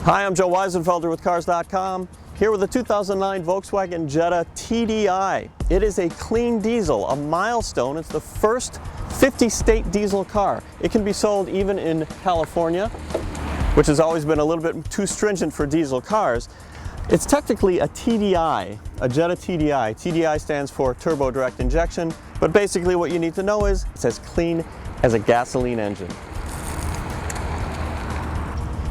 Hi, I'm Joe Wiesenfelder with Cars.com, here with the 2009 Volkswagen Jetta TDI. It is a clean diesel, a milestone. It's the first 50-state diesel car. It can be sold even in California, which has always been a little bit too stringent for diesel cars. It's technically a TDI, a Jetta TDI. TDI stands for turbo direct injection, but basically what you need to know is it's as clean as a gasoline engine.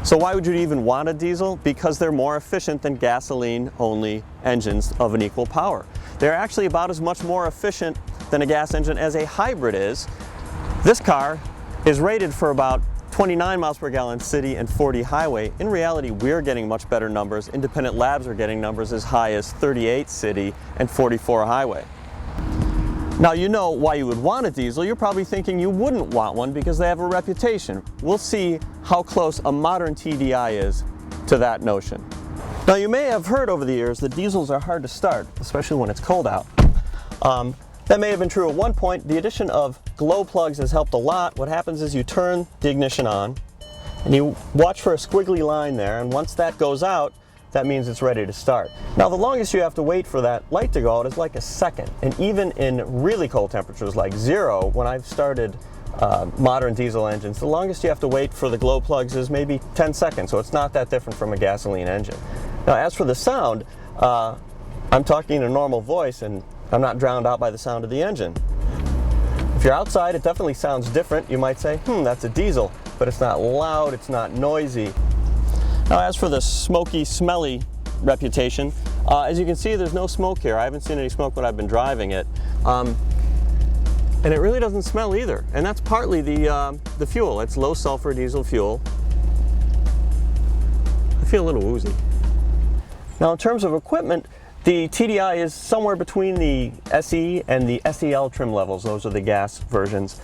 So why would you even want a diesel? Because they're more efficient than gasoline-only engines of an equal power. They're actually about as much more efficient than a gas engine as a hybrid is. This car is rated for about 29 miles per gallon city and 40 highway. In reality, we're getting much better numbers. Independent labs are getting numbers as high as 38 city and 44 highway. Now you know why you would want a diesel. You're probably thinking you wouldn't want one because they have a reputation. We'll see how close a modern TDI is to that notion. Now you may have heard over the years that diesels are hard to start, especially when it's cold out. That may have been true at one point. The addition of glow plugs has helped a lot. What happens is you turn the ignition on and you watch for a squiggly line there, and once that goes out, that means it's ready to start. Now the longest you have to wait for that light to go out is like a second, and even in really cold temperatures like 0, when I've started modern diesel engines, the longest you have to wait for the glow plugs is maybe 10 seconds, so it's not that different from a gasoline engine. Now as for the sound, I'm talking in a normal voice and I'm not drowned out by the sound of the engine. If you're outside, it definitely sounds different. You might say, that's a diesel, but it's not loud, it's not noisy. Now as for the smoky, smelly reputation, as you can see, there's no smoke here. I haven't seen any smoke when I've been driving it. And it really doesn't smell either. And that's partly the fuel. It's low sulfur diesel fuel. I feel a little woozy. Now in terms of equipment, the TDI is somewhere between the SE and the SEL trim levels. Those are the gas versions.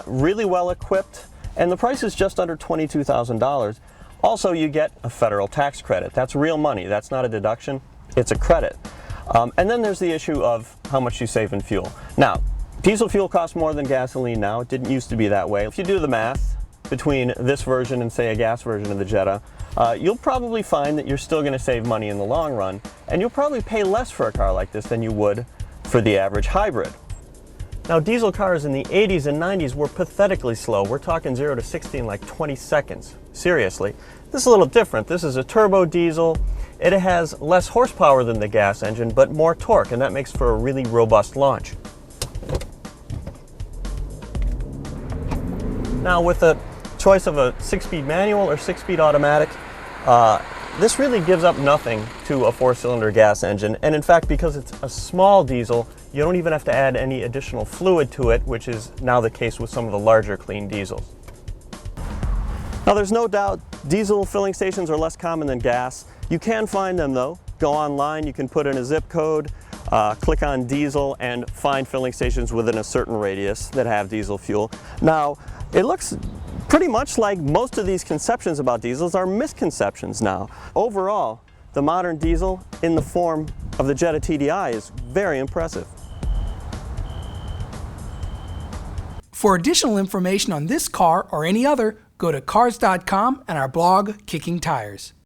Really well equipped, and the price is just under $22,000. Also, you get a federal tax credit. That's real money. That's not a deduction. It's a credit. And then there's the issue of how much you save in fuel. Now, diesel fuel costs more than gasoline now. It didn't used to be that way. If you do the math between this version and, say, a gas version of the Jetta, you'll probably find that you're still going to save money in the long run, and you'll probably pay less for a car like this than you would for the average hybrid. Now, diesel cars in the 80s and 90s were pathetically slow. We're talking 0 to 60 in like 20 seconds. Seriously. This is a little different. This is a turbo diesel. It has less horsepower than the gas engine, but more torque, and that makes for a really robust launch. Now, with a choice of a 6-speed manual or 6-speed automatic, this really gives up nothing to a 4-cylinder gas engine. And in fact, because it's a small diesel, you don't even have to add any additional fluid to it, which is now the case with some of the larger clean diesels. Now there's no doubt diesel filling stations are less common than gas. You can find them though. Go online, you can put in a zip code, click on diesel, and find filling stations within a certain radius that have diesel fuel. Now, it looks pretty much like most of these conceptions about diesels are misconceptions now. Overall, the modern diesel in the form of the Jetta TDI is very impressive. For additional information on this car or any other, go to Cars.com and our blog, Kicking Tires.